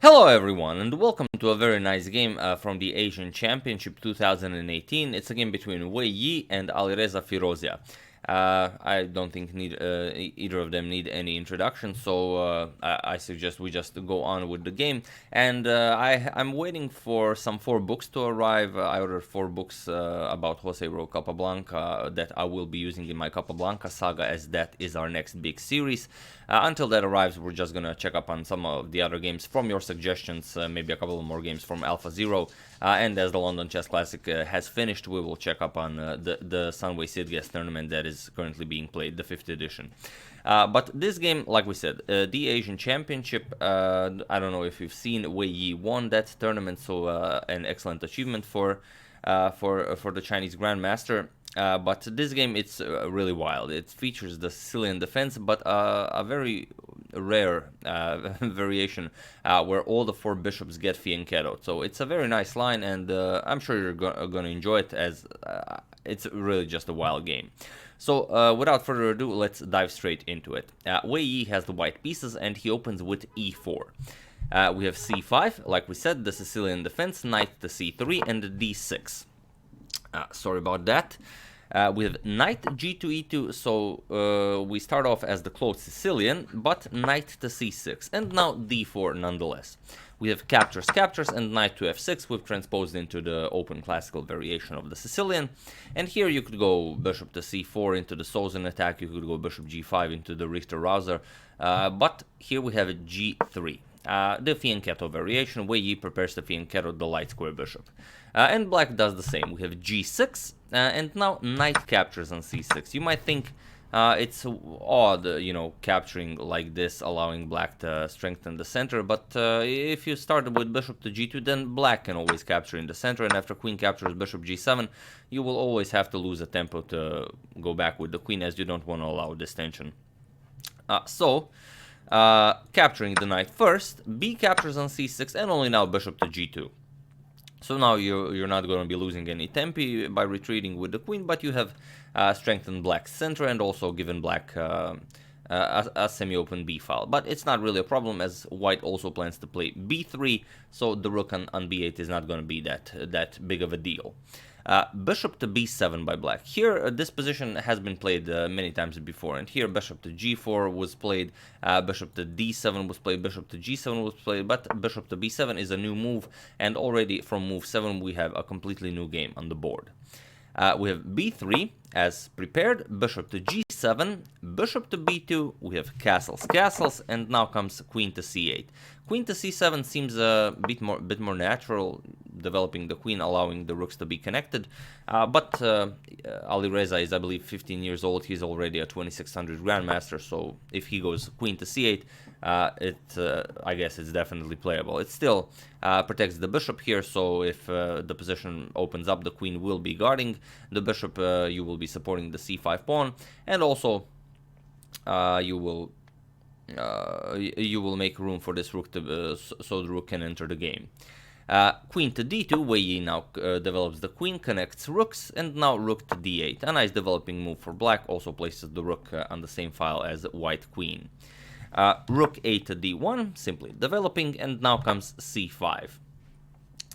Hello everyone and welcome to a very nice game from the Asian Championship 2018. It's a game between Wei Yi and Alireza Firouzja. I don't think either of them need any introduction, so I suggest we just go on with the game. And I'm waiting for some 4 books to arrive. I ordered 4 books about Jose Ro Capablanca that I will be using in my Capablanca saga, as that is our next big series. Until that arrives, we're just gonna check up on some of the other games from your suggestions, maybe a couple of more games from Alpha Zero, and as the London Chess Classic has finished, we will check up on the Sunway Sidgas tournament that is currently being played, the 5th edition. But this game, like we said, the Asian Championship, I don't know if you've seen, Wei Yi won that tournament, so an excellent achievement for the Chinese Grandmaster. But this game, it's really wild. It features the Sicilian defense, but a very rare variation where all the 4 bishops get Fianchetto. So it's a very nice line, and I'm sure you're going to enjoy it, as it's really just a wild game. So without further ado, let's dive straight into it. Wei Yi has the white pieces, and he opens with e4. We have c5, like we said, the Sicilian defense, knight to c3, and d6. Sorry about that. We have knight g2 e2, so we start off as the closed Sicilian, but knight to c6, and now d4 nonetheless. We have captures, and knight to f6, we've transposed into the open classical variation of the Sicilian. And here you could go bishop to c4 into the Sozin attack, you could go bishop g5 into the Richter-Rauser, but here we have g3. The Fianchetto variation, Wei Yi prepares the Fianchetto, the light square bishop. And black does the same. We have g6, and now knight captures on c6. You might think it's odd, capturing like this, allowing black to strengthen the center, but if you start with bishop to g2, then black can always capture in the center, and after queen captures bishop g7, you will always have to lose a tempo to go back with the queen, as you don't want to allow this tension. Capturing the knight first, b captures on c6, and only now bishop to g2. So now you're not going to be losing any tempi by retreating with the queen, but you have strengthened black's center and also given black a semi-open b file. But it's not really a problem, as white also plans to play b3, so the rook on b8 is not going to be that big of a deal. Bishop to b7 by black. Here, this position has been played many times before, and here bishop to g4 was played, bishop to d7 was played, bishop to g7 was played, but bishop to b7 is a new move, and already from move 7 we have a completely new game on the board. We have b3 as prepared, bishop to g7, bishop to b2, we have castles, and now comes queen to c8. Queen to c7 seems a bit more natural, developing the queen, allowing the rooks to be connected, but Alireza is, I believe, 15 years old. He's already a 2600 grandmaster, so if he goes queen to c8, I guess it's definitely playable. It still protects the bishop here, so if the position opens up, the queen will be guarding the bishop, you will be supporting the c5 pawn, and also you will make room for this rook to, so the rook can enter the game. Queen to d2, Wei Yi now develops the queen, connects rooks, and now rook to d8. A nice developing move for black, also places the rook on the same file as white queen. Rook a to d1, simply developing, and now comes c5.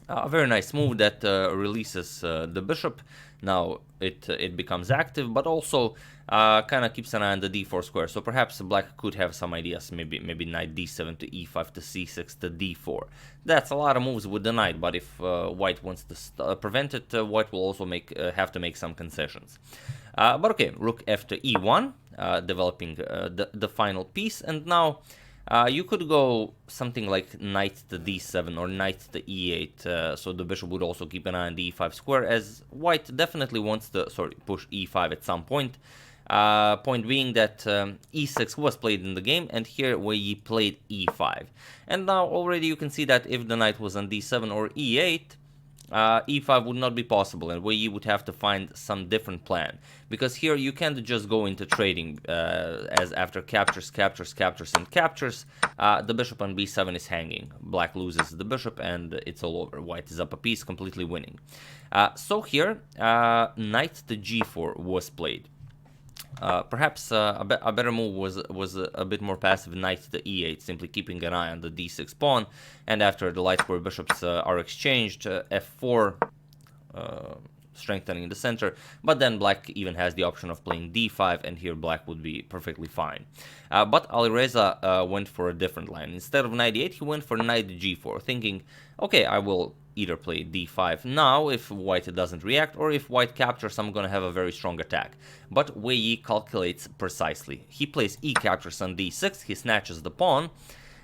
A very nice move that releases the bishop. Now it becomes active, but also kind of keeps an eye on the d4 square. So perhaps black could have some ideas, maybe knight d7 to e5 to c6 to d4. That's a lot of moves with the knight, but if white wants to prevent it, white will also have to make some concessions. But okay, rook f to e1, developing the final piece, and now you could go something like knight to d7 or knight to e8, so the bishop would also keep an eye on the e5 square, as white definitely wants to push e5 at some point. Point being that e6 was played in the game, and here Wei Yi played e5. And now already you can see that if the knight was on d7 or e8, e5 would not be possible, and Wei Yi would have to find some different plan, because here you can't just go into trading, as after captures, the bishop on b7 is hanging. Black loses the bishop and it's all over. White is up a piece, completely winning. So here, knight to g4 was played. Perhaps a better move was a bit more passive, knight to e8, simply keeping an eye on the d6 pawn, and after the light square bishops are exchanged, f4, strengthening the center, but then black even has the option of playing d5, and here black would be perfectly fine. But Alireza went for a different line. Instead of knight e8, he went for knight g4, thinking, okay, I will either play d5 now if white doesn't react, or if white captures, I'm gonna have a very strong attack. But Wei Yi calculates precisely. He plays e captures on d6, he snatches the pawn,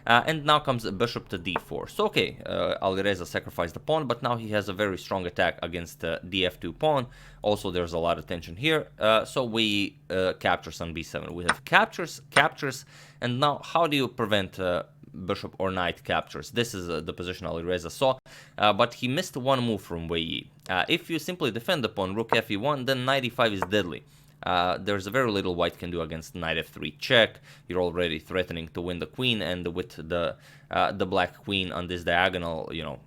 and now comes a bishop to d4. So okay, Alireza sacrificed the pawn, but now he has a very strong attack against the f2 pawn. Also, there's a lot of tension here, so we captures on b7. We have captures, and now how do you prevent bishop or knight captures? This is the position Alireza saw, but he missed one move from Wei Yi. If you simply defend the pawn, rook fe1, then knight e5 is deadly. There's very little white can do against knight f3 check. You're already threatening to win the queen, and with the black queen on this diagonal, you know,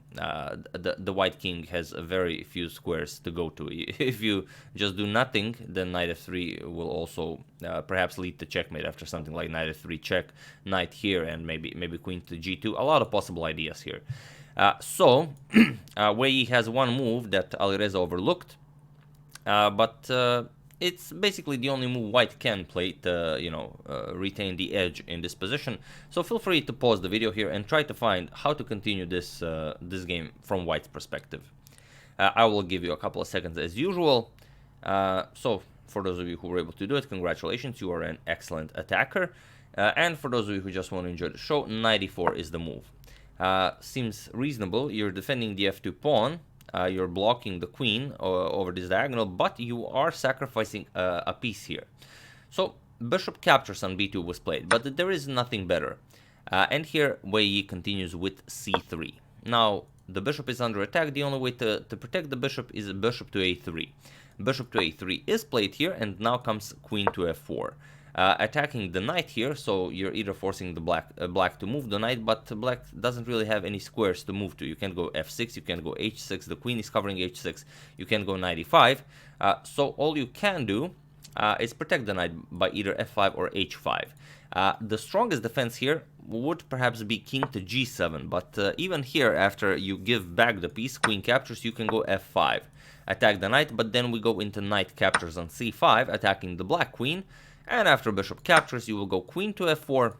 the white king has very few squares to go to. If you just do nothing, then knight f3 will also perhaps lead to checkmate after something like knight f3 check, knight here, and maybe queen to g2. A lot of possible ideas here. So Wei Yi has one move that Alireza overlooked, but it's basically the only move white can play to, you know, retain the edge in this position. So feel free to pause the video here and try to find how to continue this game from white's perspective. I will give you a couple of seconds as usual. So for those of you who were able to do it, congratulations, you are an excellent attacker. And for those of you who just want to enjoy the show, knight e4 is the move. Seems reasonable. You're defending the f2 pawn. You're blocking the queen over this diagonal, but you are sacrificing a piece here. So bishop captures on b2 was played, but there is nothing better. And here Wei Yi continues with c3. Now the bishop is under attack. The only way to protect the bishop is bishop to a3. Bishop to a3 is played here, and now comes queen to f4. Attacking the knight here, so you're either forcing the black to move the knight, but black doesn't really have any squares to move to. You can't go f6, you can't go h6, the queen is covering h6, you can't go knight e5. So all you can do is protect the knight by either f5 or h5. The strongest defense here would perhaps be king to g7, but even here, after you give back the piece, queen captures, you can go f5, attack the knight, but then we go into knight captures on c5, attacking the black queen. And after bishop captures, you will go queen to f4,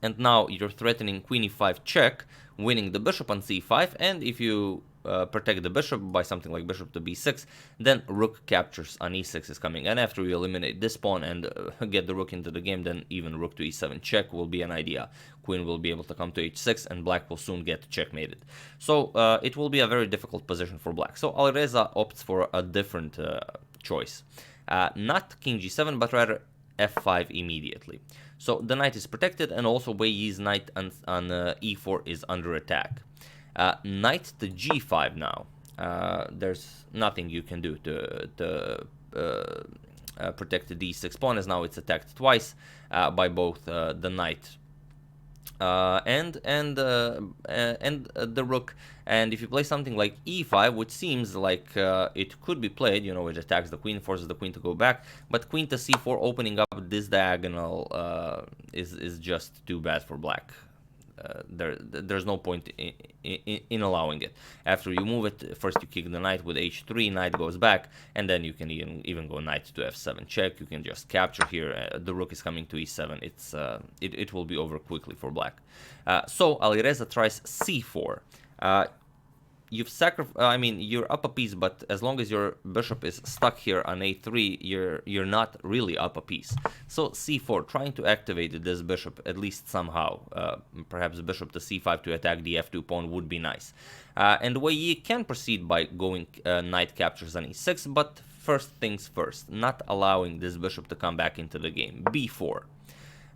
and now you're threatening queen e5 check, winning the bishop on c5, and if you protect the bishop by something like bishop to b6, then rook captures on e6 is coming, and after you eliminate this pawn and get the rook into the game, then even rook to e7 check will be an idea. Queen will be able to come to h6, and black will soon get checkmated. So it will be a very difficult position for black. So Alireza opts for a different choice. Not king g7, but rather f5 immediately. So the knight is protected, and also Wei Yi's knight on e4 is under attack. Knight to g5 now. There's nothing you can do to protect the d6 pawn, as now it's attacked twice by both the knight and the rook. And if you play something like e5, which seems like it could be played, you know, it attacks the queen, forces the queen to go back, but queen to c4 opening up this diagonal is just too bad for black. There's no point in allowing it. After you move it, first you kick the knight with h3, knight goes back, and then you can even go knight to f7 check. You can just capture here. The rook is coming to e7. It will be over quickly for black. So Alireza tries c4. You're up a piece, but as long as your bishop is stuck here on a3, you're not really up a piece. So c4, trying to activate this bishop at least somehow. Perhaps bishop to c5 to attack the f2 pawn would be nice. And Wei Yi can proceed by going knight captures on e6, but first things first, not allowing this bishop to come back into the game. b4.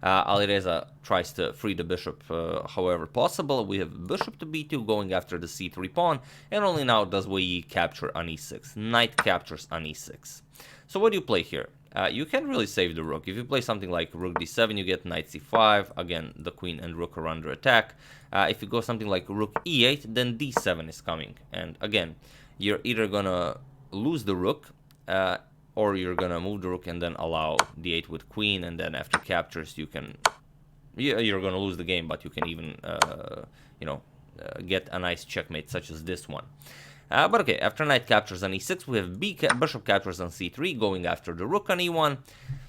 Alireza tries to free the bishop however possible. We have bishop to b2 going after the c3 pawn, and only now does Wei Yi capture on e6. Knight captures on e6. So what do you play here? You can really save the rook. If you play something like rook d7, you get knight c5. Again, the queen and rook are under attack. If you go something like rook e8, then d7 is coming. And again, you're either gonna lose the rook, or you're gonna move the rook and then allow d8 with queen, and then after captures you can, you're gonna lose the game, but you can even get a nice checkmate such as this one. But okay, after knight captures on e6, we have bishop captures on c3, going after the rook on e1,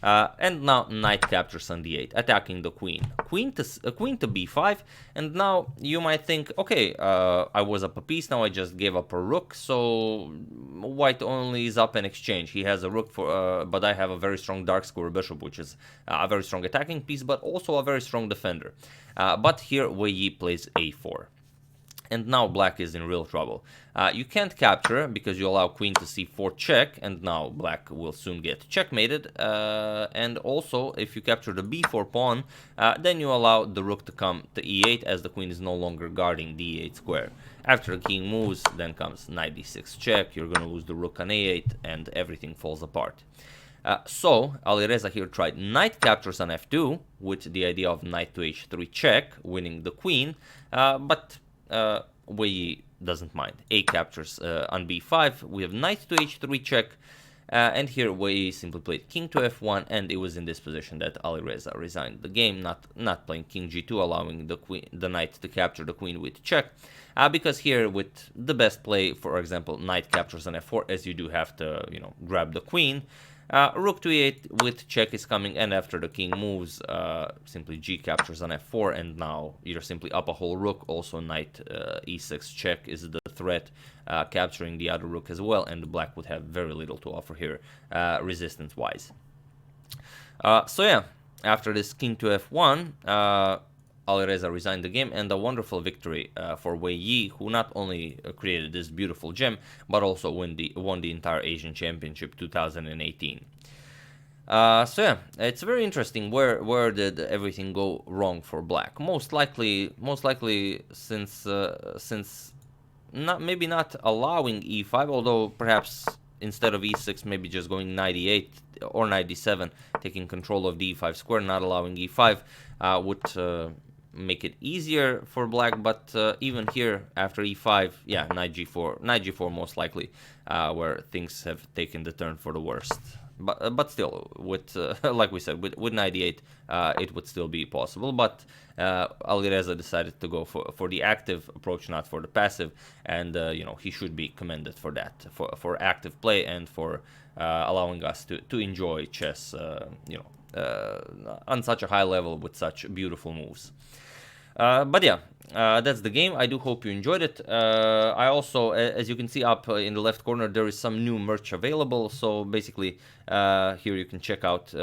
and now knight captures on d8, attacking the queen. Queen to b5, and now you might think, okay, I was up a piece, now I just gave up a rook, so white only is up in exchange. He has a rook for, but I have a very strong dark square bishop, which is a very strong attacking piece, but also a very strong defender. But here Wei Yi plays a4. And now black is in real trouble. You can't capture because you allow queen to c4 check, and now black will soon get checkmated. And also, if you capture the b4 pawn, then you allow the rook to come to e8, as the queen is no longer guarding the e8 square. After the king moves, then comes knight d6 check, you're gonna lose the rook on a8, and everything falls apart. So, Alireza here tried knight captures on f2, with the idea of knight to h3 check, winning the queen, but Wei Yi doesn't mind. A captures on b5, we have knight to h3 check, and here Wei Yi simply played king to f1, and it was in this position that Alireza resigned the game, not playing king g2, allowing the knight to capture the queen with check, because here with the best play, for example, knight captures on f4, as you do have to, grab the queen. Rook to e8 with check is coming, and after the king moves, simply g captures on f4, and now you're simply up a whole rook. Also knight e6 check is the threat, capturing the other rook as well, and black would have very little to offer here, resistance wise. So yeah, after this king to f1, Alireza resigned the game, and a wonderful victory for Wei Yi, who not only created this beautiful gem, but also won the entire Asian Championship 2018. So yeah, it's very interesting. Where did everything go wrong for black? Most likely, since maybe not allowing e5, although perhaps instead of e6, maybe just going knight e8 or knight d7, taking control of the e5 square, not allowing e5 would make it easier for black, but even here after e5, yeah, knight g4 most likely, where things have taken the turn for the worst. But still, with like we said, with knight e8, it would still be possible, but Alireza decided to go for the active approach, not for the passive, and he should be commended for that, for active play, and for allowing us to enjoy chess on such a high level with such beautiful moves. But yeah, that's the game. I do hope you enjoyed it. I also, as you can see up in the left corner, there is some new merch available. So basically, here you can check out.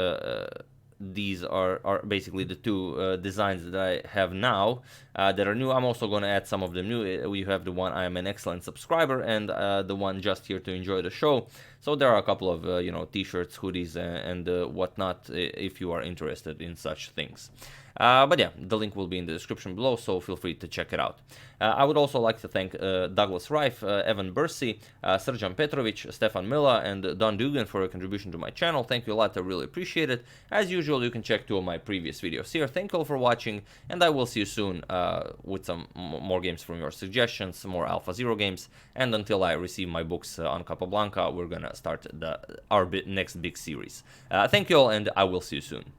These are basically the two designs that I have now that are new. I'm also going to add some of them new. You have the one I am an excellent subscriber, and the one just here to enjoy the show. So there are a couple of t-shirts, hoodies, and whatnot if you are interested in such things. But yeah, the link will be in the description below, so feel free to check it out. I would also like to thank Douglas Rife, Evan Bursey, Srđan Petrovic, Stefan Mila, and Don Dugan for your contribution to my channel. Thank you a lot, I really appreciate it. As usual, you can check two of my previous videos here. Thank you all for watching, and I will see you soon with some more games from your suggestions, some more Alpha Zero games, and until I receive my books on Capablanca, we're gonna start our next big series. Thank you all, and I will see you soon.